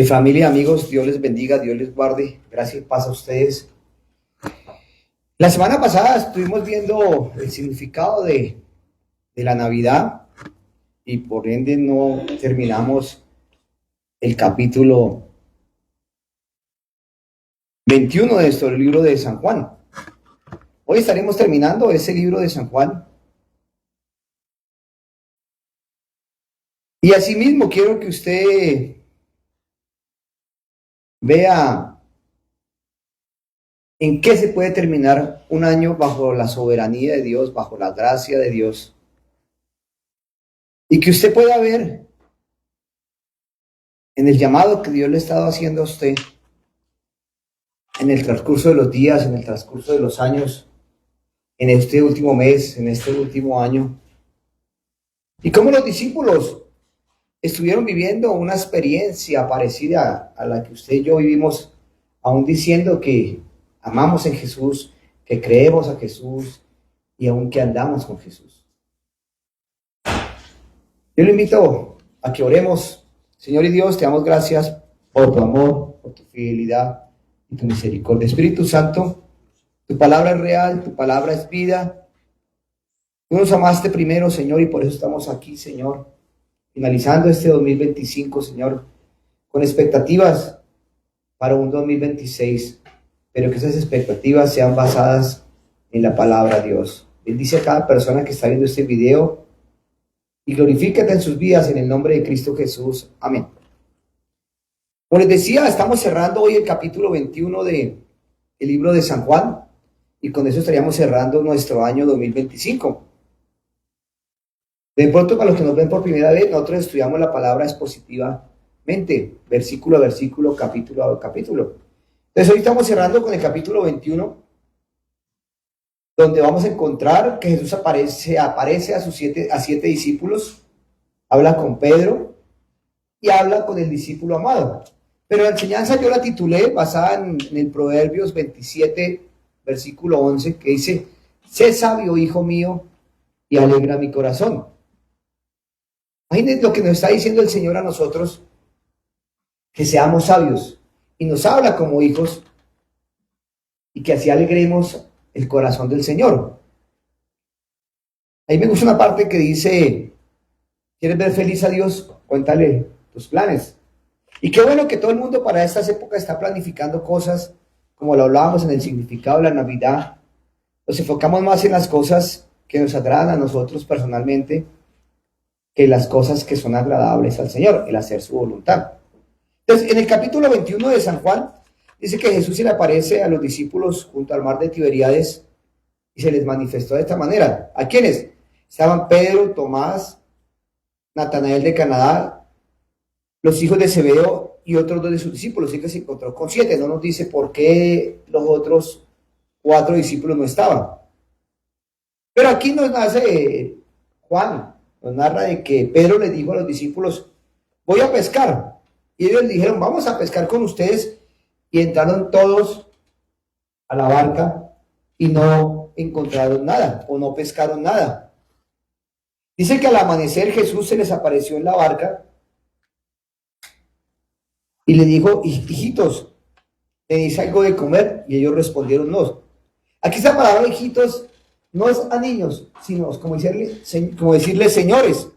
Familia, amigos, Dios les bendiga, Dios les guarde. Gracias y paz a ustedes. La semana pasada estuvimos viendo el significado de la Navidad y por ende no terminamos el capítulo 21 de esto, el libro de San Juan. Hoy estaremos terminando ese libro de San Juan. Y asimismo quiero que usted vea en qué se puede terminar un año bajo la soberanía de Dios, bajo la gracia de Dios. Y que usted pueda ver en el llamado que Dios le ha estado haciendo a usted en el transcurso de los días, en el transcurso de los años, en este último mes, en este último año. Y cómo los discípulos estuvieron viviendo una experiencia parecida a la que usted y yo vivimos, aún diciendo que amamos en Jesús, que creemos a Jesús y aún que andamos con Jesús. Yo le invito a que oremos. Señor y Dios, te damos gracias por tu amor, por tu fidelidad y tu misericordia. Espíritu Santo, tu palabra es real, tu palabra es vida. Tú nos amaste primero, Señor, y por eso estamos aquí, Señor, finalizando este 2025, Señor, con expectativas para un 2026, pero que esas expectativas sean basadas en la palabra de Dios. Bendice a cada persona que está viendo este video y glorifícate en sus vidas en el nombre de Cristo Jesús. Amén. Como les decía, estamos cerrando hoy el capítulo 21 del libro de San Juan y con eso estaríamos cerrando nuestro año 2025. De pronto, para los que nos ven por primera vez, nosotros estudiamos la palabra expositivamente, versículo a versículo, capítulo a capítulo. Entonces, hoy estamos cerrando con el capítulo 21, donde vamos a encontrar que Jesús aparece a siete discípulos, habla con Pedro y habla con el discípulo amado. Pero la enseñanza yo la titulé basada en el Proverbios 27, versículo 11, que dice: sé sabio, hijo mío, y alegra mi corazón. Imagínense lo que nos está diciendo el Señor a nosotros, que seamos sabios, y nos habla como hijos, y que así alegremos el corazón del Señor. Ahí me gusta una parte que dice: ¿quieres ver feliz a Dios? Cuéntale tus planes. Y qué bueno que todo el mundo para estas épocas está planificando cosas, como lo hablábamos en el significado de la Navidad. Nos enfocamos más en las cosas que nos agradan a nosotros personalmente, que las cosas que son agradables al Señor, el hacer su voluntad. Entonces, en el capítulo 21 de San Juan, dice que Jesús se le aparece a los discípulos junto al mar de Tiberíades y se les manifestó de esta manera. ¿A quiénes? Estaban Pedro, Tomás, Natanael de Canadá, los hijos de Zebedeo y otros dos de sus discípulos. Así que se encontró con 7. No nos dice por qué los otros 4 discípulos no estaban. Pero aquí nos nace Juan, nos narra de que Pedro le dijo a los discípulos: voy a pescar. Y ellos le dijeron: vamos a pescar con ustedes. Y entraron todos a la barca y no encontraron nada o no pescaron nada. Dice que al amanecer Jesús se les apareció en la barca y le dijo: hijitos, ¿tenéis algo de comer? Y ellos respondieron: no. Aquí esta palabra hijitos no es a niños, sino como decirle señores.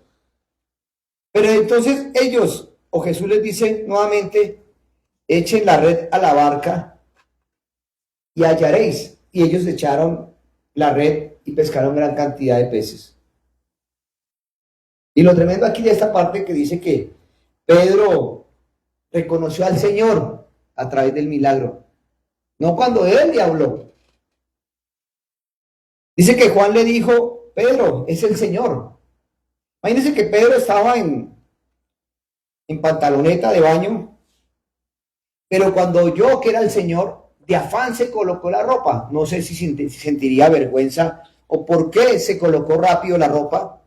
Pero entonces ellos, o Jesús les dice nuevamente: echen la red a la barca y hallaréis. Y ellos echaron la red y pescaron gran cantidad de peces. Y lo tremendo aquí de esta parte que dice que Pedro reconoció al Señor a través del milagro, no cuando él le habló. Dice que Juan le dijo: Pedro, es el Señor. Imagínense que Pedro estaba en pantaloneta de baño, pero cuando oyó que era el Señor, de afán se colocó la ropa. No sé si sentiría vergüenza o por qué se colocó rápido la ropa.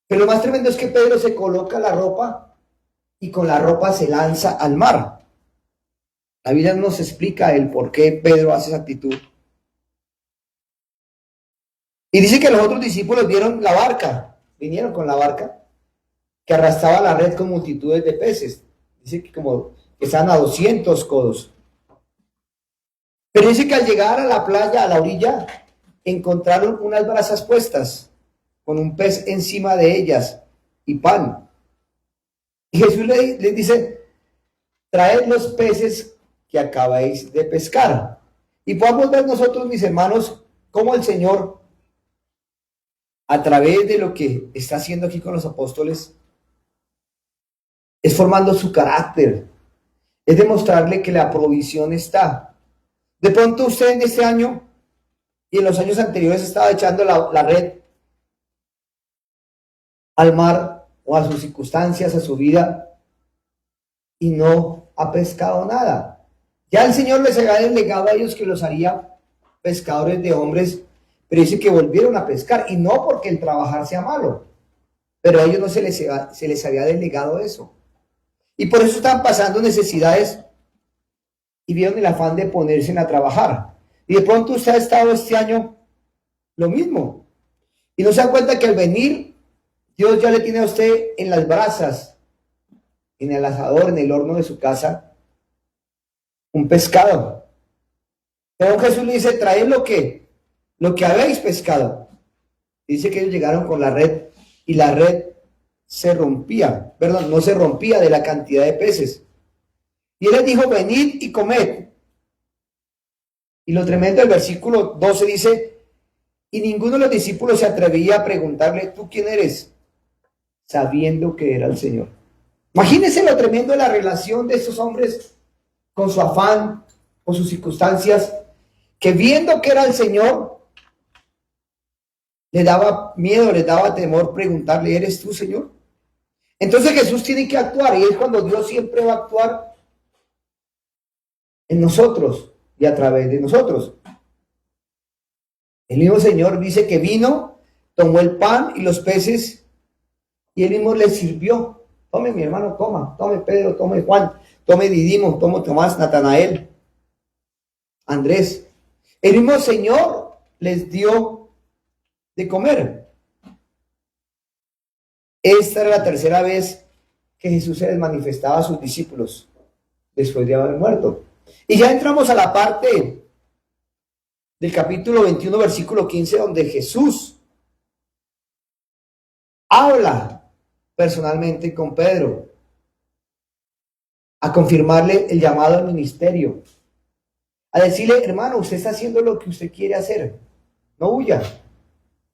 Pero lo más tremendo es que Pedro se coloca la ropa y con la ropa se lanza al mar. La Biblia nos explica el por qué Pedro hace esa actitud. Y dice que los otros discípulos vieron la barca, vinieron con la barca, que arrastraba la red con multitudes de peces. Dice que como que están a 200 codos. Pero dice que al llegar a la playa, a la orilla, encontraron unas brasas puestas con un pez encima de ellas y pan. Y Jesús les dice, traed los peces que acabáis de pescar. Y podamos ver nosotros, mis hermanos, cómo el Señor, a través de lo que está haciendo aquí con los apóstoles, es formando su carácter, es demostrarle que la provisión está. De pronto usted en este año y en los años anteriores estaba echando la red al mar o a sus circunstancias, a su vida, y no ha pescado nada. Ya el Señor les había delegado a ellos que los haría pescadores de hombres, pero dice que volvieron a pescar, y no porque el trabajar sea malo, pero a ellos no se les había delegado eso. Y por eso estaban pasando necesidades y vieron el afán de ponerse a trabajar. Y de pronto usted ha estado este año lo mismo. Y no se da cuenta que al venir, Dios ya le tiene a usted en las brasas, en el asador, en el horno de su casa, un pescado. Pero Jesús le dice, traed lo que habéis pescado. Dice que ellos llegaron con la red y la red se rompía, perdón, no se rompía de la cantidad de peces. Y él les dijo, venid y comed. Y lo tremendo del versículo 12 dice, y ninguno de los discípulos se atrevía a preguntarle, ¿tú quién eres? Sabiendo que era el Señor. Imagínense lo tremendo de la relación de estos hombres con su afán, con sus circunstancias, que viendo que era el Señor, le daba miedo, le daba temor preguntarle, ¿eres tú, Señor? Entonces Jesús tiene que actuar, y es cuando Dios siempre va a actuar en nosotros y a través de nosotros. El mismo Señor dice que vino, tomó el pan y los peces, y él mismo les sirvió. Tome, mi hermano, coma, tome Pedro, tome Juan, tome Didimo, tome Tomás, Natanael, Andrés. El mismo Señor les dio de comer. Esta era la tercera vez que Jesús se les manifestaba a sus discípulos después de haber muerto. Y ya entramos a la parte del capítulo 21, versículo 15, donde Jesús habla personalmente con Pedro a confirmarle el llamado al ministerio, a decirle, hermano, usted está haciendo lo que usted quiere hacer, no huya,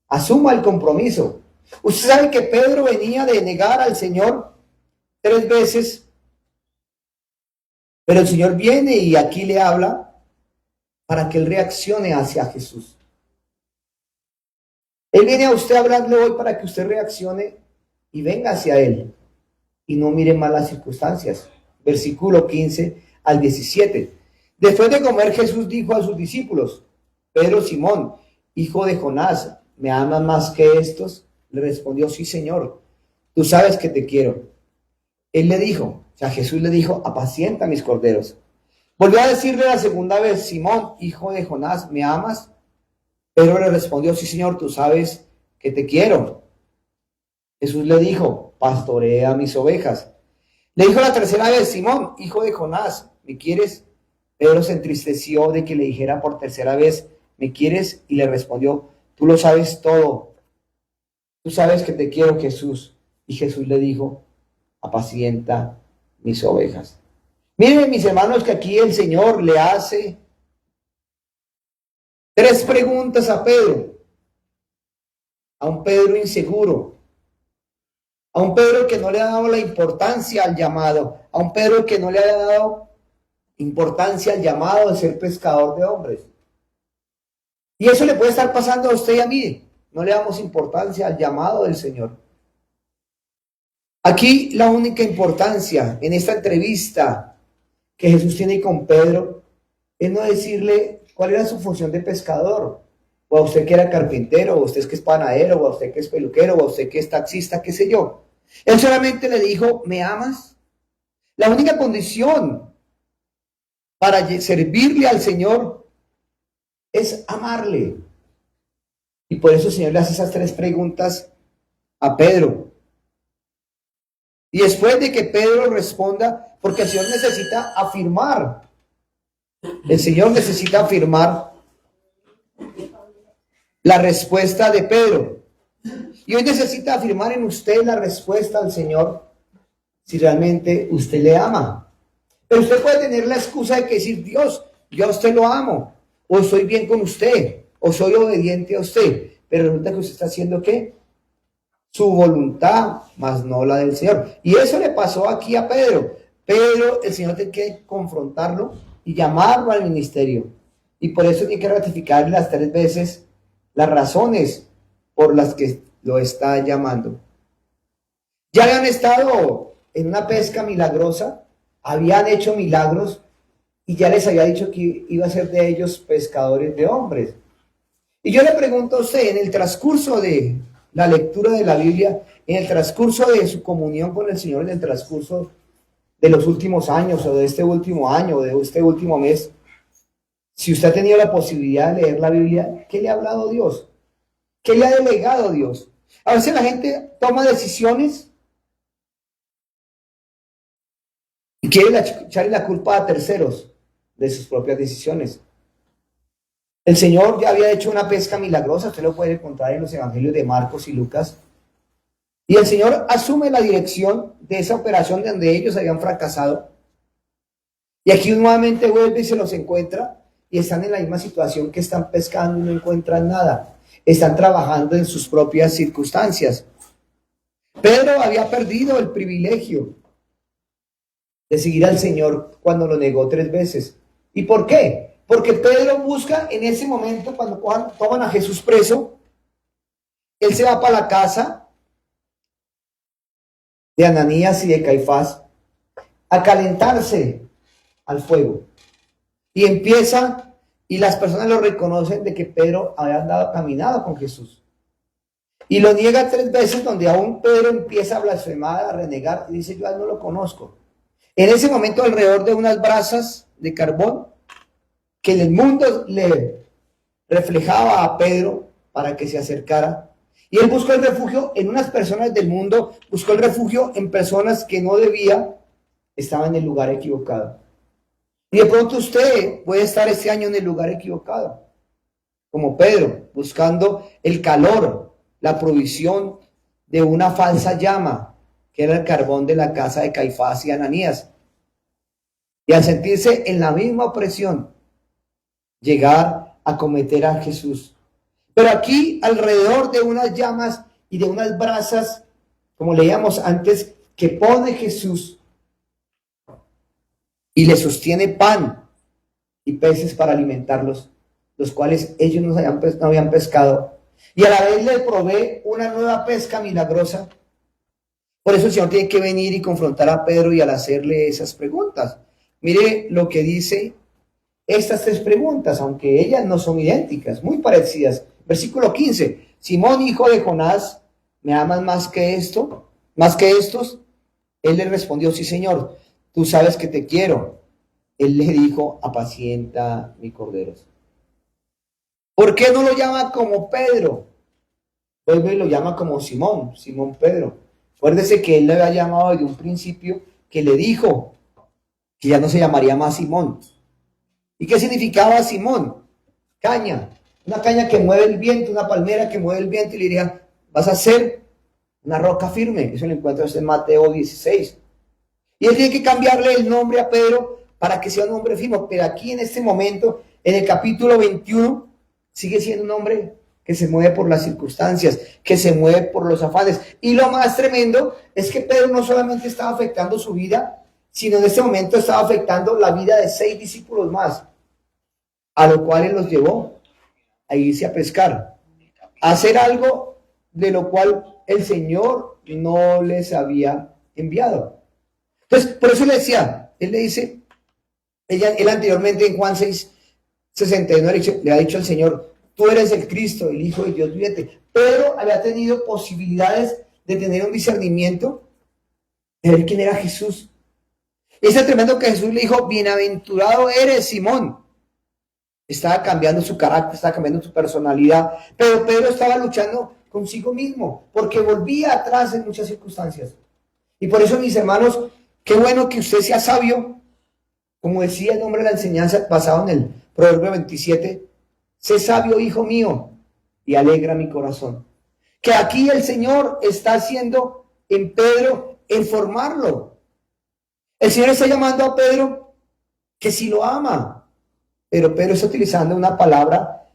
asuma el compromiso. Usted sabe que Pedro venía de negar al Señor 3 veces, pero el Señor viene y aquí le habla para que él reaccione hacia Jesús. Él viene a usted a hablarle hoy para que usted reaccione y venga hacia él y no mire mal las circunstancias. Versículo 15 al 17. Después de comer, Jesús dijo a sus discípulos, Pedro, Simón, hijo de Jonás, ¿me amas más que estos? Le respondió, sí, Señor, tú sabes que te quiero. Él le dijo, o sea, Jesús le dijo, apacienta mis corderos. Volvió a decirle la segunda vez, Simón, hijo de Jonás, ¿me amas? Pedro le respondió, sí, Señor, tú sabes que te quiero. Jesús le dijo, pastorea mis ovejas. Le dijo la tercera vez, Simón, hijo de Jonás, ¿me quieres? Pedro se entristeció de que le dijera por tercera vez, ¿me quieres? Y le respondió, tú lo sabes todo. Tú sabes que te quiero, Jesús. Y Jesús le dijo, apacienta mis ovejas. Miren, mis hermanos, que aquí el Señor le hace 3 preguntas a Pedro. A un Pedro inseguro. A un Pedro que no le ha dado la importancia al llamado. A un Pedro que no le ha dado importancia al llamado de ser pescador de hombres. Y eso le puede estar pasando a usted y a mí. No le damos importancia al llamado del Señor. Aquí la única importancia en esta entrevista que Jesús tiene con Pedro es no decirle cuál era su función de pescador, o a usted que era carpintero, o a usted que es panadero, o a usted que es peluquero, o a usted que es taxista, qué sé yo. Él solamente le dijo, ¿me amas? La única condición para servirle al Señor es amarle. Y por eso el Señor le hace esas 3 preguntas a Pedro. Y después de que Pedro responda, porque el Señor necesita afirmar, el Señor necesita afirmar la respuesta de Pedro. Y hoy necesita afirmar en usted la respuesta al Señor si realmente usted le ama. Pero usted puede tener la excusa de que decir, Dios, yo a usted lo amo, o estoy bien con usted, o soy obediente a usted. Pero resulta que usted está haciendo ¿qué? Su voluntad, más no la del Señor. Y eso le pasó aquí a Pedro. Pedro, el Señor tiene que confrontarlo y llamarlo al ministerio. Y por eso tiene que ratificar las 3 veces las razones por las que lo está llamando. Ya habían estado en una pesca milagrosa, habían hecho milagros y ya les había dicho que iba a ser de ellos pescadores de hombres. Y yo le pregunto a usted, en el transcurso de la lectura de la Biblia, en el transcurso de su comunión con el Señor, en el transcurso de los últimos años o de este último año o de este último mes, si usted ha tenido la posibilidad de leer la Biblia, ¿qué le ha hablado Dios? ¿Qué le ha delegado Dios? A veces la gente toma decisiones y quiere echarle la culpa a terceros de sus propias decisiones. El Señor ya había hecho una pesca milagrosa, usted lo puede encontrar en los evangelios de Marcos y Lucas. Y el Señor asume la dirección de esa operación donde ellos habían fracasado. Y aquí nuevamente vuelve y se los encuentra y están en la misma situación que están pescando y no encuentran nada. Están trabajando en sus propias circunstancias. Pedro había perdido el privilegio de seguir al Señor cuando lo negó 3 veces. ¿Y por qué? Porque Pedro busca en ese momento, cuando toman a Jesús preso, él se va para la casa de Ananías y de Caifás a calentarse al fuego. Y empieza, y las personas lo reconocen de que Pedro había andado caminado con Jesús. Y lo niega 3 veces, donde aún Pedro empieza a blasfemar, a renegar, y dice, yo a él no lo conozco. En ese momento, alrededor de unas brasas de carbón, que en el mundo le reflejaba a Pedro para que se acercara. Y él buscó el refugio en unas personas del mundo, buscó el refugio en personas que no debía, estaba en el lugar equivocado. Y de pronto usted puede estar este año en el lugar equivocado, como Pedro, buscando el calor, la provisión de una falsa llama, que era el carbón de la casa de Caifás y Ananías. Y al sentirse en la misma opresión, llegar a cometer a Jesús. Pero aquí, alrededor de unas llamas y de unas brasas, como leíamos antes, que pone Jesús y le sostiene pan y peces para alimentarlos, los cuales ellos no habían pescado. Y a la vez le provee una nueva pesca milagrosa. Por eso el Señor tiene que venir y confrontar a Pedro y al hacerle esas preguntas. Mire lo que dice estas 3 preguntas, aunque ellas no son idénticas, muy parecidas. Versículo 15. Simón, hijo de Jonás, ¿me amas más que esto? ¿Más que estos? Él le respondió, sí, Señor, tú sabes que te quiero. Él le dijo, apacienta mis corderos. ¿Por qué no lo llama como Pedro? Luego lo llama como Simón, Simón Pedro. Acuérdese que él le había llamado desde un principio, que le dijo que ya no se llamaría más Simón. ¿Y qué significaba Simón? Caña, una caña que mueve el viento, una palmera que mueve el viento, y le diría, vas a ser una roca firme. Eso lo encuentra usted en Mateo 16. Y él tiene que cambiarle el nombre a Pedro para que sea un hombre firme. Pero aquí en este momento, en el capítulo 21, sigue siendo un hombre que se mueve por las circunstancias, que se mueve por los afanes. Y lo más tremendo es que Pedro no solamente estaba afectando su vida, sino en este momento estaba afectando la vida de 6 discípulos más, a lo cual él los llevó a irse a pescar, a hacer algo de lo cual el Señor no les había enviado. Entonces, por eso le decía, él le dice, él anteriormente en Juan 6:69 le ha dicho al Señor, tú eres el Cristo, el Hijo de Dios viviente. Pedro había tenido posibilidades de tener un discernimiento de ver quién era Jesús. Es tremendo que Jesús le dijo, bienaventurado eres, Simón. Estaba cambiando su carácter, estaba cambiando su personalidad, pero Pedro estaba luchando consigo mismo, porque volvía atrás en muchas circunstancias. Y por eso, mis hermanos, qué bueno que usted sea sabio. Como decía el nombre de la enseñanza basado en el Proverbio 27, sé sabio, hijo mío, y alegra mi corazón. Que aquí el Señor está haciendo en Pedro en formarlo. El Señor está llamando a Pedro que si lo ama, pero Pedro está utilizando una palabra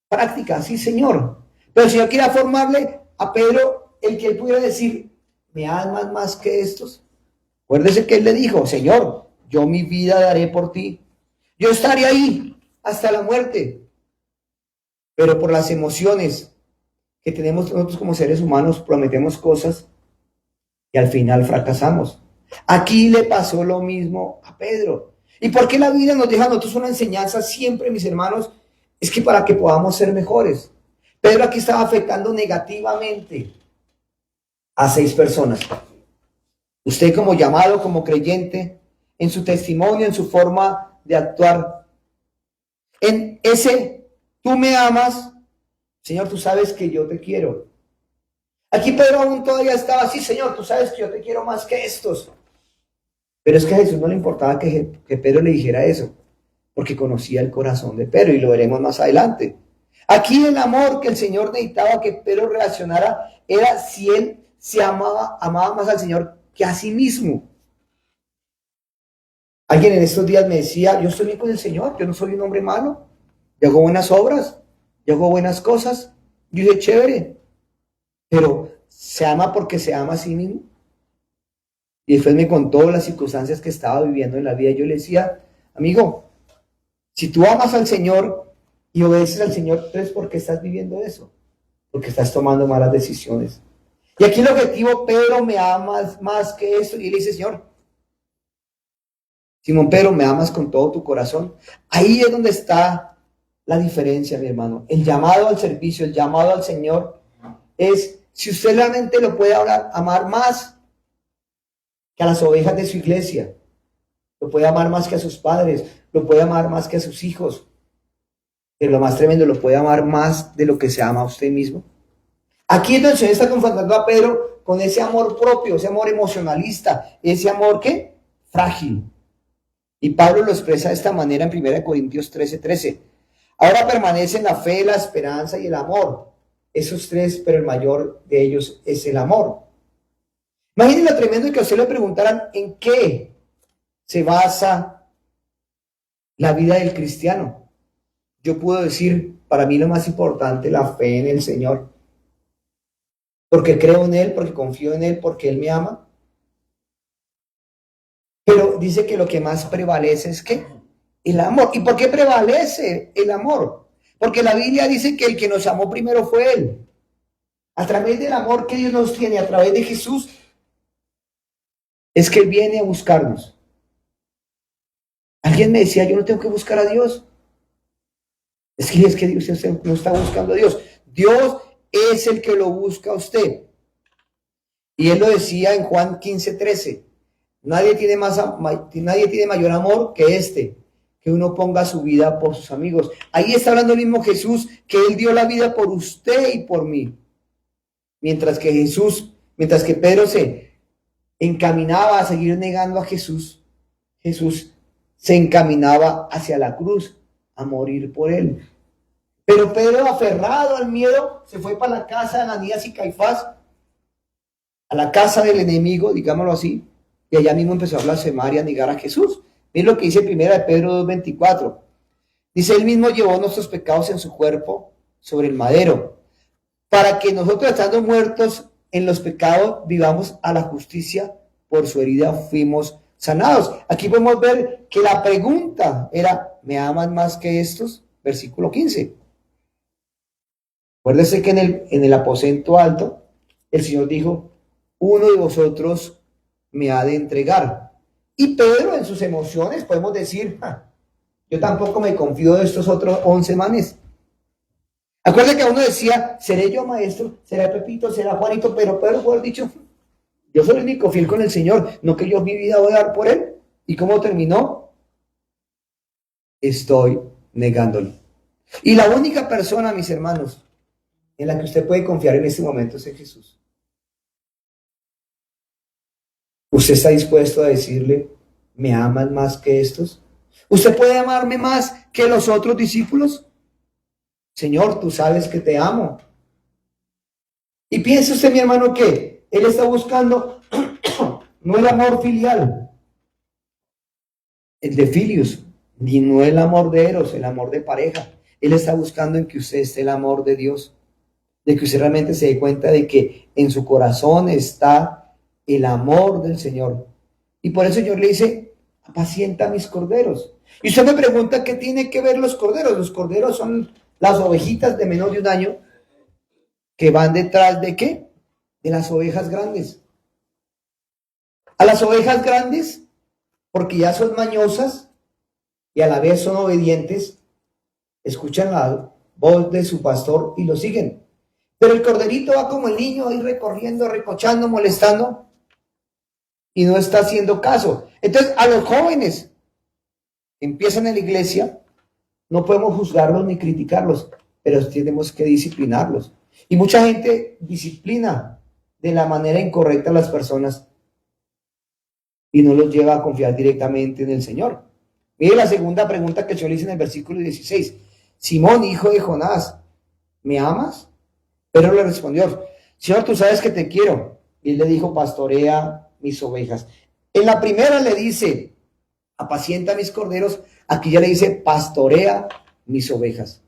práctica, sí, Señor. Pero el Señor quiere formarle a Pedro el que él pudiera decir, ¿me amas más que estos? Acuérdese que él le dijo, Señor, yo mi vida daré por ti. Yo estaré ahí hasta la muerte. Pero por las emociones que tenemos nosotros como seres humanos, prometemos cosas y al final fracasamos. Aquí le pasó lo mismo a Pedro. ¿Y por qué la vida nos deja a nosotros una enseñanza siempre, mis hermanos? Es que para que podamos ser mejores. Pedro aquí estaba afectando negativamente a 6 personas. Usted como llamado, como creyente, en su testimonio, en su forma de actuar, en ese, tú me amas, Señor, tú sabes que yo te quiero. Aquí Pedro aún todavía estaba así, Señor, tú sabes que yo te quiero más que estos. Pero es que a Jesús no le importaba que Pedro le dijera eso, porque conocía el corazón de Pedro y lo veremos más adelante. Aquí el amor que el Señor necesitaba que Pedro reaccionara era si él se amaba más al Señor que a sí mismo. Alguien en estos días me decía, yo estoy bien con el Señor, yo no soy un hombre malo, yo hago buenas obras, yo hago buenas cosas. Yo dije, chévere, pero ¿se ama porque se ama a sí mismo? Y después me contó las circunstancias que estaba viviendo en la vida. Y yo le decía, amigo, si tú amas al Señor y obedeces al Señor, entonces ¿por qué estás viviendo eso? Porque estás tomando malas decisiones. Y aquí el objetivo, Pedro, me amas más que eso. Y él dice, Señor, Simón Pedro, me amas con todo tu corazón. Ahí es donde está la diferencia, mi hermano. El llamado al servicio, el llamado al Señor es, si usted realmente lo puede amar más que a las ovejas de su iglesia, lo puede amar más que a sus padres, lo puede amar más que a sus hijos, pero lo más tremendo, lo puede amar más de lo que se ama a usted mismo. Aquí el Señor está confrontando a Pedro con ese amor propio, ese amor emocionalista, ese amor ¿qué? Frágil. Y Pablo lo expresa de esta manera en 1 Corintios 13:13. Ahora permanecen la fe, la esperanza y el amor. Esos 3, pero el mayor de ellos es el amor. Imagínense lo tremendo que a usted le preguntaran en qué se basa la vida del cristiano. Yo puedo decir, para mí lo más importante, la fe en el Señor. Porque creo en Él, porque confío en Él, porque Él me ama. Pero dice que lo que más prevalece es ¿qué? El amor. ¿Y por qué prevalece el amor? Porque la Biblia dice que el que nos amó primero fue Él. A través del amor que Dios nos tiene, a través de Jesús, es que Él viene a buscarnos. Alguien me decía, yo no tengo que buscar a Dios. Es que Dios no está buscando a Dios. Dios es el que lo busca a usted. Y Él lo decía en Juan 15:13. Nadie tiene mayor amor que este, que uno ponga su vida por sus amigos. Ahí está hablando el mismo Jesús, que Él dio la vida por usted y por mí. Mientras que Pedro se encaminaba a seguir negando a Jesús, Jesús se encaminaba hacia la cruz a morir por él. Pero Pedro, aferrado al miedo, se fue para la casa de Ananías y Caifás, a la casa del enemigo, digámoslo así, y allá mismo empezó a blasfemar y a negar a Jesús. Miren lo que dice 1 de Pedro 2:24. Dice, él mismo llevó nuestros pecados en su cuerpo sobre el madero, para que nosotros, estando muertos en los pecados, vivamos a la justicia. Por su herida fuimos sanados. Aquí podemos ver que la pregunta era, ¿me aman más que estos? Versículo 15. Acuérdense que en el aposento alto, el Señor dijo, uno de vosotros me ha de entregar. Y Pedro, en sus emociones, podemos decir, yo tampoco me confío de estos otros 11 manes. Acuérdense que uno decía, seré yo maestro, será Pepito, será Juanito, pero Pedro fue dicho, yo soy el único fiel con el Señor, no que yo mi vida voy a dar por él. ¿Y cómo terminó? Estoy negándolo. Y la única persona, mis hermanos, en la que usted puede confiar en este momento es en Jesús. ¿Usted está dispuesto a decirle, me amas más que estos? ¿Usted puede amarme más que los otros discípulos? Señor, tú sabes que te amo. Y piense usted, mi hermano, que Él está buscando no el amor filial, el de filius, ni no el amor de eros, el amor de pareja. Él está buscando en que usted esté el amor de Dios, de que usted realmente se dé cuenta de que en su corazón está el amor del Señor. Y por eso el Señor le dice, apacienta mis corderos. Y usted me pregunta, ¿qué tiene que ver los corderos? Los corderos son las ovejitas de menos de un año que van detrás de ¿qué? De las ovejas grandes. A las ovejas grandes, porque ya son mañosas y a la vez son obedientes, escuchan la voz de su pastor y lo siguen. Pero el corderito va como el niño ahí recorriendo, recochando, molestando y no está haciendo caso. Entonces, a los jóvenes que empiezan en la iglesia, no podemos juzgarlos ni criticarlos, pero tenemos que disciplinarlos. Y mucha gente disciplina de la manera incorrecta a las personas y no los lleva a confiar directamente en el Señor. Mire la segunda pregunta que el Señor dice en el versículo 16. Simón, hijo de Jonás, ¿me amas? Pedro le respondió, Señor, tú sabes que te quiero. Y él le dijo, pastorea mis ovejas. En la primera le dice, apacienta mis corderos. Aquí ya le dice, pastorea mis ovejas.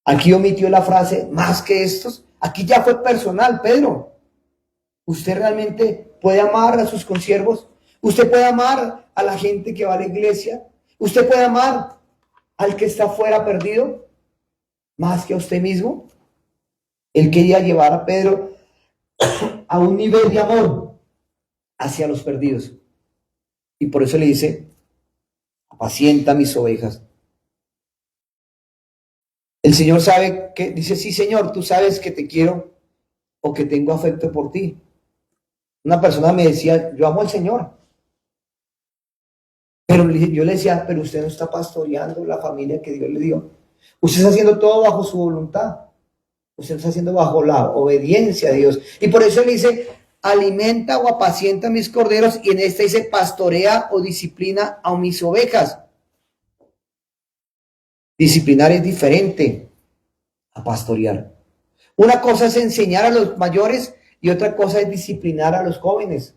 Aquí omitió la frase, más que estos. Aquí ya fue personal, Pedro. ¿Usted realmente puede amar a sus consiervos? ¿Usted puede amar a la gente que va a la iglesia? ¿Usted puede amar al que está fuera perdido? ¿Más que a usted mismo? Él quería llevar a Pedro a un nivel de amor hacia los perdidos. Y por eso le dice, apacienta mis ovejas. El Señor sabe que, dice, sí, Señor, tú sabes que te quiero o que tengo afecto por ti. Una persona me decía, yo amo al Señor. Pero yo le decía, pero usted no está pastoreando la familia que Dios le dio. Usted está haciendo todo bajo su voluntad. Usted está haciendo bajo la obediencia a Dios. Y por eso le dice, alimenta o apacienta mis corderos. Y en esta dice, pastorea o disciplina a mis ovejas. Disciplinar es diferente a pastorear. Una cosa es enseñar a los mayores y otra cosa es disciplinar a los jóvenes.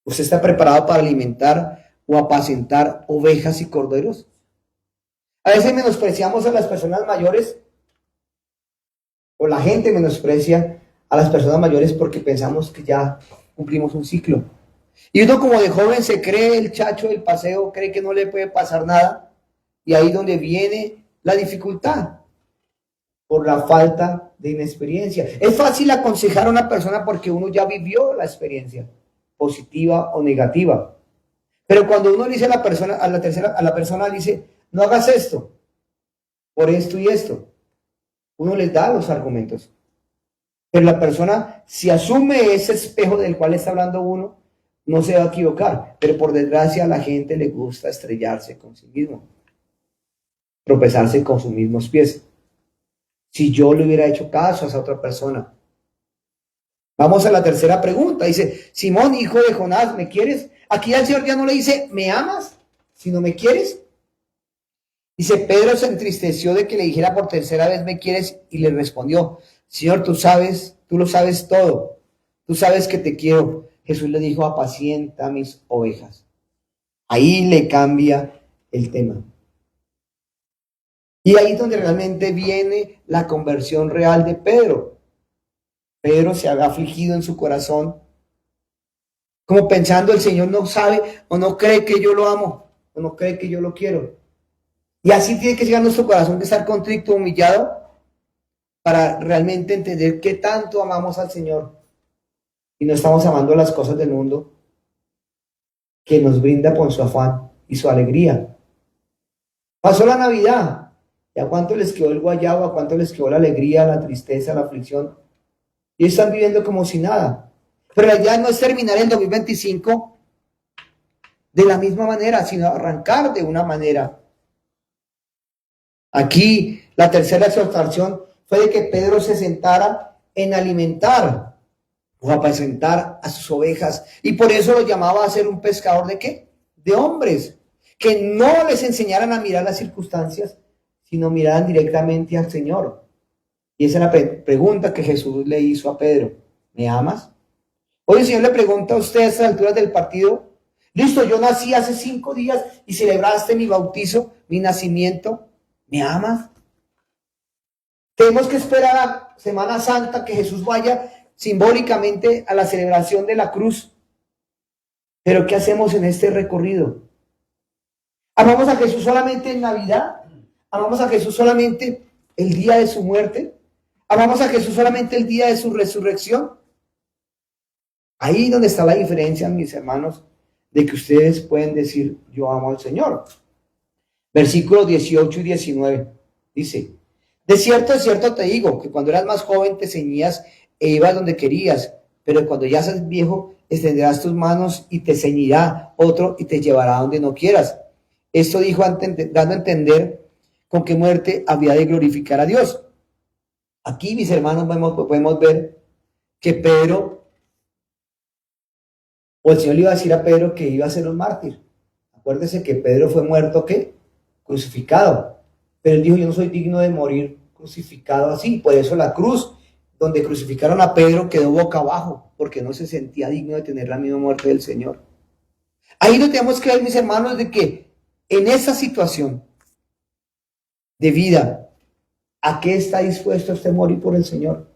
¿Usted está preparado para alimentar o apacentar ovejas y corderos? A veces menospreciamos a las personas mayores o la gente menosprecia a las personas mayores porque pensamos que ya cumplimos un ciclo. Y uno como de joven se cree el chacho del paseo, cree que no le puede pasar nada. Y ahí es donde viene la dificultad, por la falta de inexperiencia. Es fácil aconsejar a una persona porque uno ya vivió la experiencia, positiva o negativa. Pero cuando uno le dice a la persona, a la persona le dice, no hagas esto, por esto y esto, uno les da los argumentos. Pero la persona, si asume ese espejo del cual está hablando uno, no se va a equivocar. Pero por desgracia a la gente le gusta estrellarse con sí mismo, tropezarse con sus mismos pies. Si yo le hubiera hecho caso a esa otra persona. Vamos a la tercera pregunta. Dice, Simón, hijo de Jonás, ¿me quieres? Aquí el Señor ya no le dice, ¿me amas? Sino, ¿me quieres? Dice, Pedro se entristeció de que le dijera por tercera vez, ¿me quieres? Y le respondió, Señor, tú lo sabes todo. Tú sabes que te quiero. Jesús le dijo, apacienta mis ovejas. Ahí le cambia el tema. Y ahí es donde realmente viene la conversión real de Pedro. Pedro se había afligido en su corazón, como pensando el Señor no sabe o no cree que yo lo amo, o no cree que yo lo quiero. Y así tiene que llegar nuestro corazón de estar contrito, humillado, para realmente entender qué tanto amamos al Señor y no estamos amando las cosas del mundo que nos brinda por su afán y su alegría. Pasó la Navidad. ¿Y a cuánto les quedó el guayabo? ¿A cuánto les quedó la alegría, la tristeza, la aflicción? Y están viviendo como si nada. Pero la idea no es terminar el 2025 de la misma manera, sino arrancar de una manera. Aquí la tercera exhortación fue de que Pedro se sentara en alimentar o apacentar a sus ovejas. Y por eso lo llamaba a ser un pescador ¿de qué? De hombres, que no les enseñaran a mirar las circunstancias, sino miraran directamente al Señor. Y esa es la pregunta que Jesús le hizo a Pedro. ¿Me amas? Hoy el Señor le pregunta a usted a estas alturas del partido. Listo, yo nací hace 5 días y celebraste mi bautizo, mi nacimiento. ¿Me amas? Tenemos que esperar a Semana Santa que Jesús vaya simbólicamente a la celebración de la cruz. Pero ¿qué hacemos en este recorrido? ¿Amamos a Jesús solamente en Navidad? ¿Amamos a Jesús solamente el día de su muerte? ¿Amamos a Jesús solamente el día de su resurrección? Ahí donde está la diferencia, mis hermanos, de que ustedes pueden decir, yo amo al Señor. Versículos 18 y 19 dice, de cierto te digo, que cuando eras más joven te ceñías e ibas donde querías, pero cuando ya seas viejo, extenderás tus manos y te ceñirá otro y te llevará donde no quieras. Esto dijo dando a entender con qué muerte había de glorificar a Dios. Aquí, mis hermanos, podemos ver que Pedro, o el Señor le iba a decir a Pedro que iba a ser un mártir. Acuérdese que Pedro fue muerto, ¿qué? Crucificado. Pero él dijo, yo no soy digno de morir crucificado así. Por eso la cruz, donde crucificaron a Pedro, quedó boca abajo, porque no se sentía digno de tener la misma muerte del Señor. Ahí lo tenemos que ver, mis hermanos, de que en esa situación de vida, ¿a qué está dispuesto usted morir por el Señor?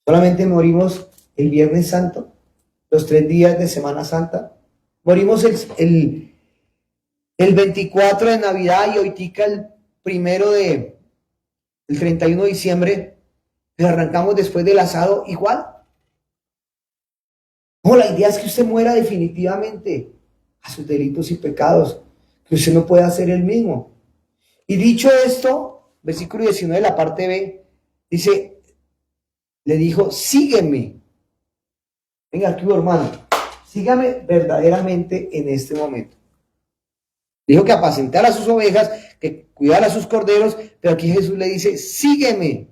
Solamente morimos el Viernes Santo, los 3 días de Semana Santa. Morimos el 24 de Navidad y hoytica el 31 de diciembre, pero arrancamos después del asado igual. No, la idea es que usted muera definitivamente a sus delitos y pecados, que usted no pueda ser el mismo. Y dicho esto, versículo 19, la parte B, dice, le dijo, sígueme. Venga aquí, hermano, sígame verdaderamente en este momento. Dijo que apacentara a sus ovejas, que cuidara a sus corderos, pero aquí Jesús le dice, sígueme.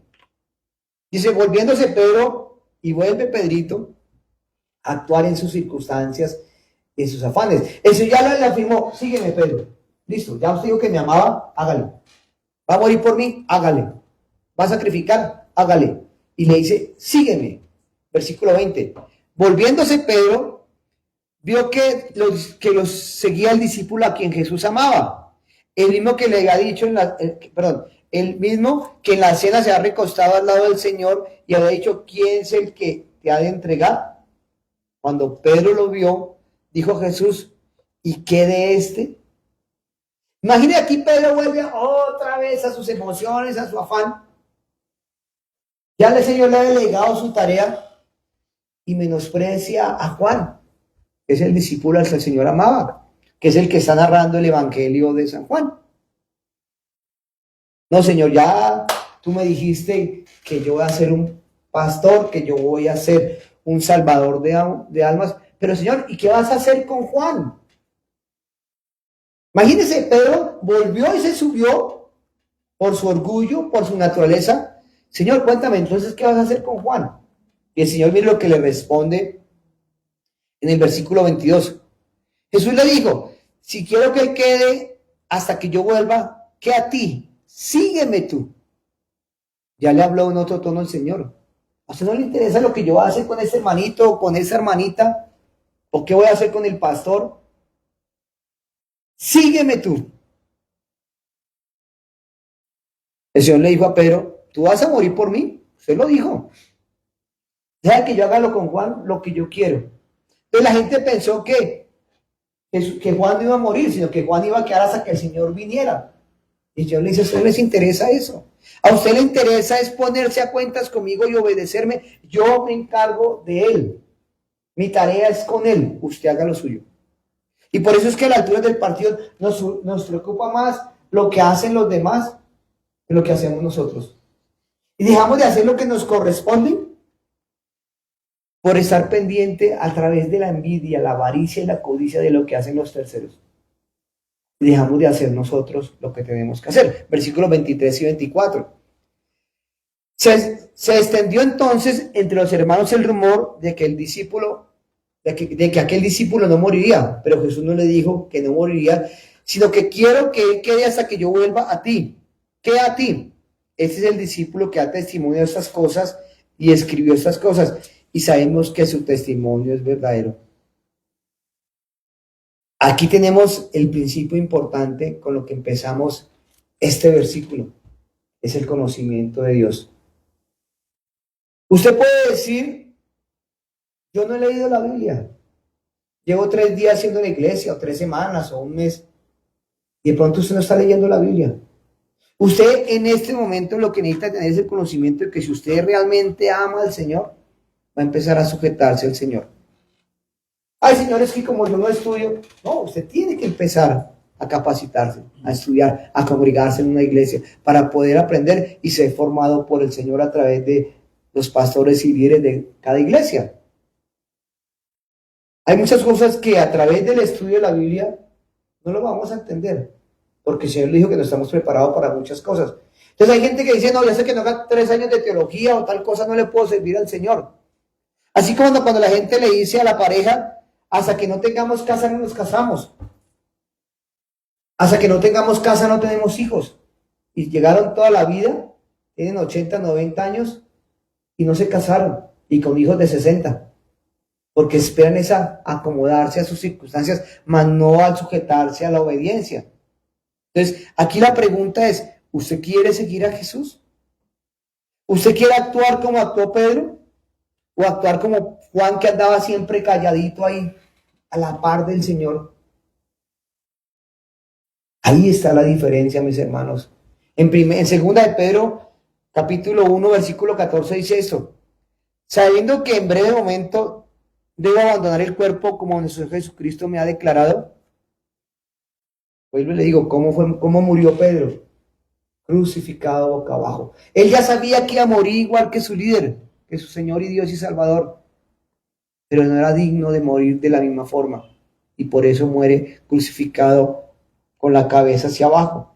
Dice, volviéndose Pedro, y vuelve Pedrito a actuar en sus circunstancias, en sus afanes. Eso ya le afirmó, sígueme Pedro. Listo, ya usted dijo que me amaba, hágale. ¿Va a morir por mí? Hágale. ¿Va a sacrificar? Hágale. Y le dice, sígueme. Versículo 20. Volviéndose Pedro, vio que los seguía el discípulo a quien Jesús amaba. El mismo que le había dicho, el mismo que en la cena se ha recostado al lado del Señor y había dicho, ¿quién es el que te ha de entregar? Cuando Pedro lo vio, dijo Jesús, ¿y qué de este? Imagine aquí Pedro vuelve otra vez a sus emociones, a su afán. Ya el Señor le ha delegado su tarea y menosprecia a Juan, que es el discípulo al que el Señor amaba, que es el que está narrando el Evangelio de San Juan. No, Señor, ya tú me dijiste que yo voy a ser un pastor, que yo voy a ser un salvador de almas, pero Señor, ¿y qué vas a hacer con Juan? Imagínese, Pedro volvió y se subió por su orgullo, por su naturaleza. Señor, cuéntame, entonces, ¿qué vas a hacer con Juan? Y el Señor mira lo que le responde en el versículo 22. Jesús le dijo, si quiero que él quede hasta que yo vuelva, ¿qué a ti? Sígueme tú. Ya le habló en otro tono el Señor. ¿A usted no le interesa lo que yo voy a hacer con ese hermanito o con esa hermanita? ¿O qué voy a hacer con el pastor? Sígueme tú. El Señor le dijo a Pedro, ¿tú vas a morir por mí? Usted lo dijo. Deja que yo haga lo con Juan lo que yo quiero. Entonces la gente pensó que Juan no iba a morir, sino que Juan iba a quedar hasta que el Señor viniera. Y el Señor le dice, ¿a usted les interesa eso? ¿A usted le interesa es ponerse a cuentas conmigo y obedecerme? Yo me encargo de él. Mi tarea es con él. Usted haga lo suyo. Y por eso es que a la altura del partido nos preocupa más lo que hacen los demás que lo que hacemos nosotros. Y dejamos de hacer lo que nos corresponde por estar pendiente a través de la envidia, la avaricia y la codicia de lo que hacen los terceros. Y dejamos de hacer nosotros lo que tenemos que hacer. Versículos 23 y 24. Se extendió entonces entre los hermanos el rumor de que aquel discípulo no moriría, pero Jesús no le dijo que no moriría, sino que quiero que él quede hasta que yo vuelva a ti. ¿Qué a ti? Este es el discípulo que da testimonio de estas cosas y escribió estas cosas, y sabemos que su testimonio es verdadero. Aquí tenemos el principio importante con lo que empezamos este versículo, es el conocimiento de Dios. Usted puede decir, yo no he leído la Biblia, llevo 3 días haciendo la iglesia, o 3 semanas, o un mes, y de pronto usted no está leyendo la Biblia. Usted en este momento lo que necesita tener es el conocimiento de que si usted realmente ama al Señor, va a empezar a sujetarse al Señor. Ay, Señor, es que como yo no estudio, no, usted tiene que empezar a capacitarse, a estudiar, a congregarse en una iglesia para poder aprender y ser formado por el Señor a través de los pastores y líderes de cada iglesia. Hay muchas cosas que a través del estudio de la Biblia no lo vamos a entender, porque el Señor dijo que no estamos preparados para muchas cosas. Entonces hay gente que dice, no, ya sé que no haga 3 años de teología o tal cosa, no le puedo servir al Señor. Así como cuando la gente le dice a la pareja, hasta que no tengamos casa no nos casamos. Hasta que no tengamos casa no tenemos hijos. Y llegaron toda la vida, tienen 80, 90 años y no se casaron. Y con hijos de 60. Porque esperan esa acomodarse a sus circunstancias, mas no al sujetarse a la obediencia. Entonces, aquí la pregunta es, ¿usted quiere seguir a Jesús? ¿Usted quiere actuar como actuó Pedro? ¿O actuar como Juan, que andaba siempre calladito ahí, a la par del Señor? Ahí está la diferencia, mis hermanos. En segunda de Pedro, capítulo 1, versículo 14, dice esto: sabiendo que en breve momento debo abandonar el cuerpo como nuestro Jesucristo me ha declarado. Vuelvo y le digo, ¿cómo murió Pedro? Crucificado boca abajo. Él ya sabía que iba a morir igual que su líder, que su Señor y Dios y Salvador, pero no era digno de morir de la misma forma, y por eso muere crucificado con la cabeza hacia abajo.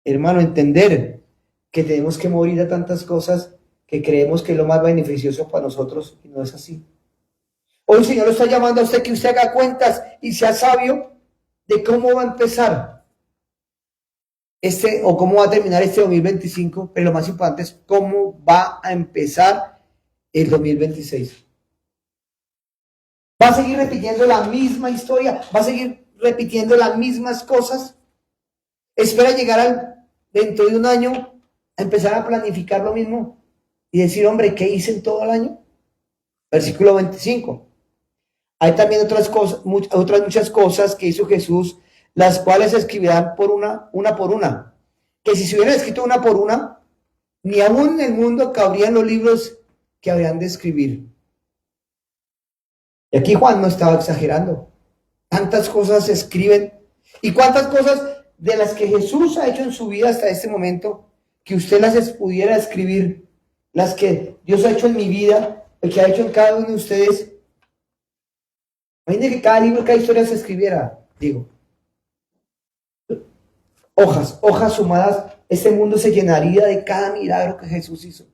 Hermano, entender que tenemos que morir a tantas cosas que creemos que es lo más beneficioso para nosotros, y no es así. Hoy el Señor lo está llamando a usted que usted haga cuentas y sea sabio de cómo va a empezar o cómo va a terminar este 2025, pero lo más importante es cómo va a empezar el 2026. ¿Va a seguir repitiendo la misma historia? ¿Va a seguir repitiendo las mismas cosas? ¿Espera llegar dentro de un año a empezar a planificar lo mismo y decir, hombre, ¿qué hice en todo el año? Versículo 25. Hay también otras muchas cosas que hizo Jesús, las cuales se escribirán una por una. Que si se hubieran escrito una por una, ni aún en el mundo cabrían los libros que habrían de escribir. Y aquí Juan no estaba exagerando. Tantas cosas se escriben. ¿Y cuántas cosas de las que Jesús ha hecho en su vida hasta este momento, que usted las pudiera escribir? Las que Dios ha hecho en mi vida, el que ha hecho en cada uno de ustedes. Imagínense que cada libro, cada historia se escribiera, digo. Hojas sumadas, este mundo se llenaría de cada milagro que Jesús hizo.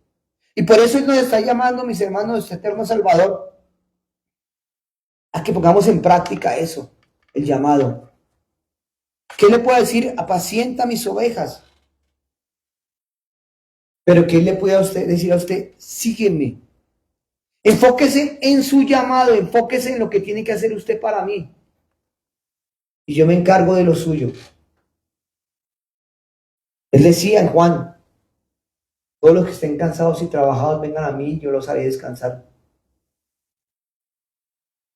Y por eso Él nos está llamando, mis hermanos, nuestro eterno Salvador, a que pongamos en práctica eso, el llamado. ¿Qué le puede decir? Apacienta mis ovejas. Pero ¿qué le puede decir a usted? Sígueme. Enfóquese en su llamado, enfóquese en lo que tiene que hacer usted para mí. Y yo me encargo de lo suyo. Él decía en Juan, todos los que estén cansados y trabajados vengan a mí, yo los haré descansar.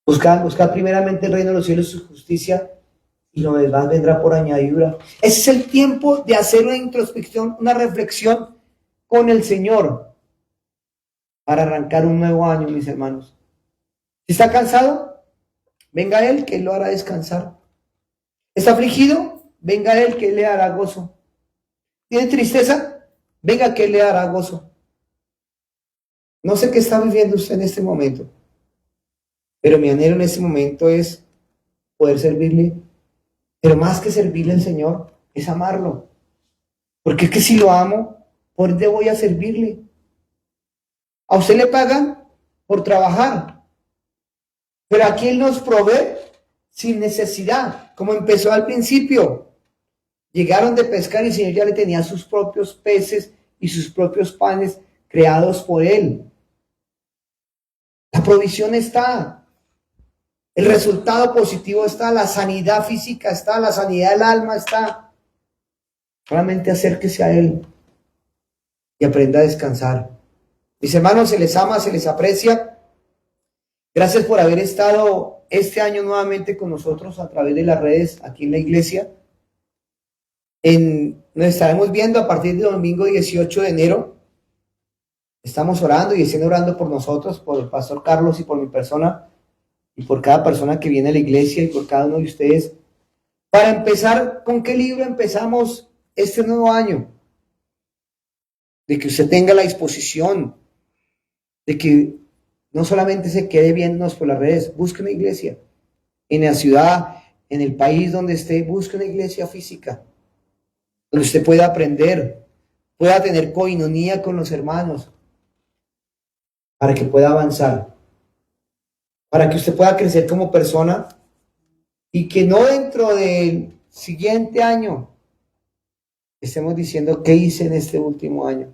Buscad primeramente el reino de los cielos y su justicia, y lo demás vendrá por añadidura. Ese es el tiempo de hacer una introspección, una reflexión con el Señor para arrancar un nuevo año, mis hermanos. Si está cansado, venga Él, que Él lo hará descansar. ¿Está afligido? Venga Él, que Él le hará gozo. ¿Tiene tristeza? Venga, que Él le hará gozo. No sé qué está viviendo usted en este momento, pero mi anhelo en este momento es poder servirle. Pero más que servirle al Señor, es amarlo. Porque es que si lo amo, por ende voy a servirle. A usted le pagan por trabajar, pero aquí Él nos provee sin necesidad, como empezó al principio. Llegaron de pescar y el Señor ya le tenía sus propios peces y sus propios panes creados por Él. La provisión está, el resultado positivo está, la sanidad física está, la sanidad del alma está. Solamente acérquese a Él y aprenda a descansar. Mis hermanos, se les ama, se les aprecia. Gracias por haber estado este año nuevamente con nosotros a través de las redes aquí en la iglesia. Nos estaremos viendo a partir del domingo 18 de enero. Estamos orando y estén orando por nosotros, por el pastor Carlos y por mi persona y por cada persona que viene a la iglesia y por cada uno de ustedes. Para empezar, ¿con qué libro empezamos este nuevo año? De que usted tenga la disposición, de que no solamente se quede viéndonos por las redes, busque una iglesia en la ciudad, en el país donde esté, busque una iglesia física, donde usted pueda aprender, pueda tener coinonía con los hermanos, para que pueda avanzar, para que usted pueda crecer como persona y que no dentro del siguiente año estemos diciendo qué hice en este último año.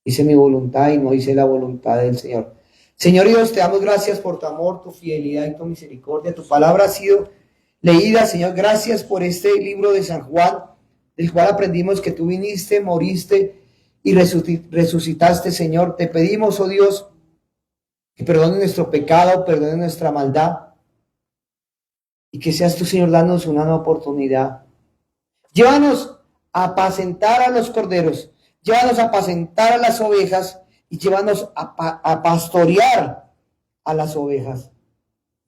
Hice mi voluntad y no hice la voluntad del Señor. Señor Dios, te damos gracias por tu amor, tu fidelidad y tu misericordia. Tu palabra ha sido leída, Señor. Gracias por este libro de San Juan, del cual aprendimos que tú viniste, moriste y resucitaste, Señor. Te pedimos, oh Dios, que perdone nuestro pecado, perdone nuestra maldad y que seas tú, Señor, danos una nueva oportunidad. Llévanos a apacentar a los corderos, llévanos a apacentar a las ovejas y llévanos a pastorear a las ovejas.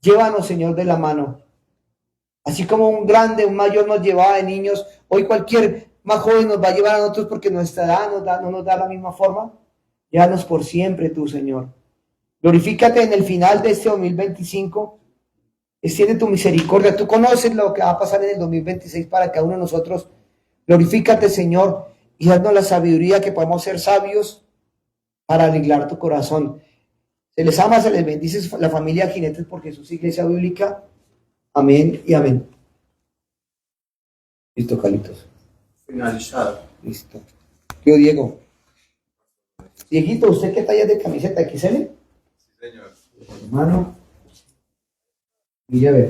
Llévanos, Señor, de la mano. Así como un grande, un mayor nos llevaba de niños, hoy cualquier más joven nos va a llevar a nosotros porque nuestra edad no nos da la misma forma. Llévanos por siempre tú, Señor. Glorifícate en el final de este 2025. Extiende tu misericordia. Tú conoces lo que va a pasar en el 2026 para cada uno de nosotros. Glorifícate, Señor, y danos la sabiduría que podamos ser sabios para arreglar tu corazón. Se les ama, se les bendice la familia Jinetes por Jesús, Iglesia Bíblica. Amén y amén. Listo, Carlitos. Finalizado. Listo. Yo, Diego. Dieguito, ¿usted qué talla de camiseta? ¿XL? Sí, señor. Hermano. Y a ver.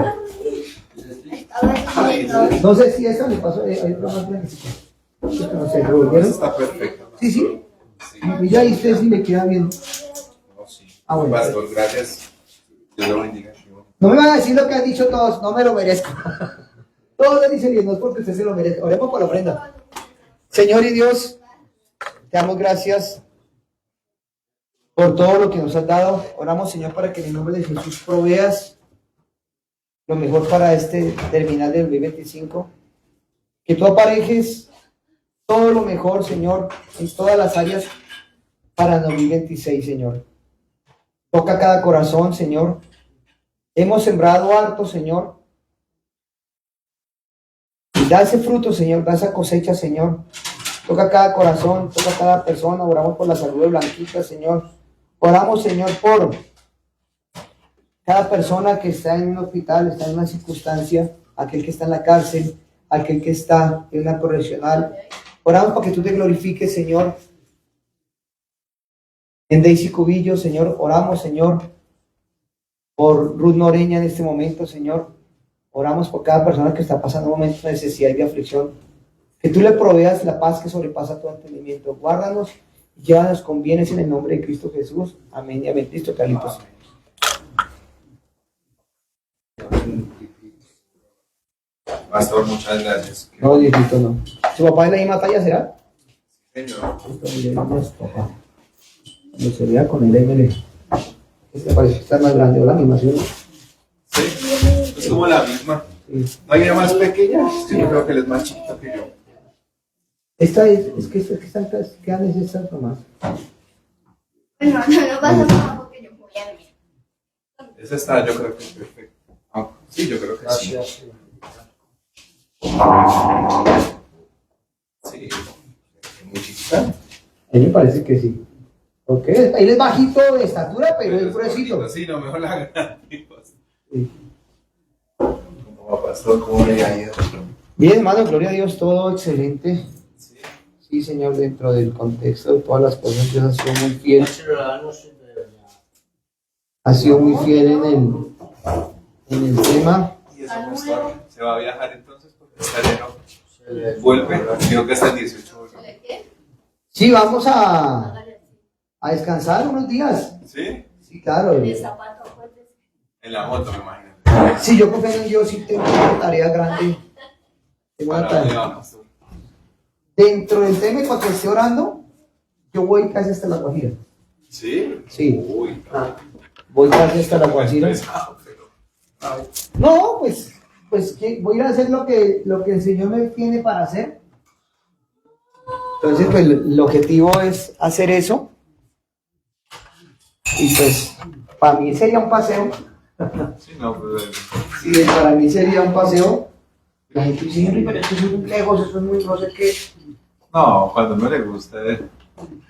No sé si eso le pasó. Hay otra más grandecita. No sé, ¿lo volvieron? Está perfecto. Sí, sí. Sí. Y ya y usted sí le queda bien. No, sí. Ah, bueno. Pastor, gracias. Dios lo bendiga. No me van a decir lo que han dicho todos, no me lo merezco. Todos le dicen bien, no es porque usted se lo merezca. Oremos por la ofrenda. Señor y Dios, te damos gracias por todo lo que nos has dado. Oramos, Señor, para que en el nombre de Jesús proveas lo mejor para este terminal del 2025. Que tú aparejes todo lo mejor, Señor, en todas las áreas para el 2026, Señor. Toca cada corazón, Señor. Hemos sembrado harto, Señor. Y da ese fruto, Señor, da esa cosecha, Señor. Toca cada corazón, toca cada persona. Oramos por la salud de Blanquita, Señor. Oramos, Señor, por cada persona que está en un hospital, está en una circunstancia, aquel que está en la cárcel, aquel que está en una correccional. Oramos para que tú te glorifiques, Señor. En Daisy Cubillo, Señor, oramos, Señor, por Ruth Noreña en este momento, Señor. Oramos por cada persona que está pasando un momento de necesidad y de aflicción. Que tú le proveas la paz que sobrepasa todo entendimiento. Guárdanos y llévanos con bienes en el nombre de Cristo Jesús. Amén y amén. Listo, Carlitos. Pastor, muchas gracias. No, Diosito, no. ¿Su papá es la misma talla, será? Señor. Papá. No se vea con el ML. Este parece estar más grande, ¿o la misma? ¿Sí? Sí, es como la misma. Sí. ¿No hay una más pequeña? Sí, yo creo que él es más chiquito que yo. Esta es que quedan es esta nomás. Bueno, no pasa nada porque yo voy a dormir. Esa está, yo creo que es perfecta. Ah, sí, yo creo que sí. Sí, muy chiquita. A mí me parece que sí. Porque él es bajito de estatura, pero es gruesito. Sí, no, mejor la grande. Sí. Como pastor, ¿cómo le ha ido? Bien, hermano, gloria a Dios, todo excelente. Sí. Sí, Señor, dentro del contexto de todas las cosas, Dios ha sido muy fiel. Ha sido muy fiel en el tema. Y eso, pastor, ¿se va a viajar entonces? Porque está lleno. Vuelve, creo que hasta el 18 vuelve. Sí, vamos a descansar unos días. ¿Sí? Sí, claro. De zapato, fuertes. En la moto, me imagino. Sí, yo confío en Dios, sí tengo una tarea grande. Tengo una ¿Para dónde tarea. va, pastor? Dentro del tema, cuando esté orando, yo voy casi hasta La Guajira. ¿Sí? Sí. Uy, Voy casi hasta La Guajira. pesado, pero... No, pues que voy a ir a hacer lo que el Señor me tiene para hacer. Entonces, pues el objetivo es hacer eso. Y pues, para mí sería un paseo. Sí, no, pues... Sí, para mí sería un paseo. La gente dice, "Henry, pero esto es muy lejos, eso es muy no sé qué". No, cuando no le gusta.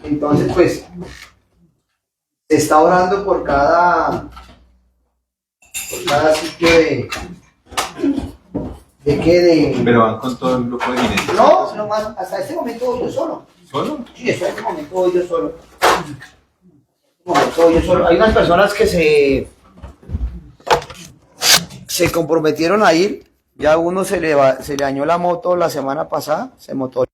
Entonces, pues, se está orando por cada sitio de Pero van con todo el grupo de jinetes. no, nomás, hasta este momento voy yo solo. ¿Solo? Sí, hasta este momento voy yo solo. Hay unas personas que se comprometieron a ir. Ya a uno se le dañó la moto la semana pasada, se motor.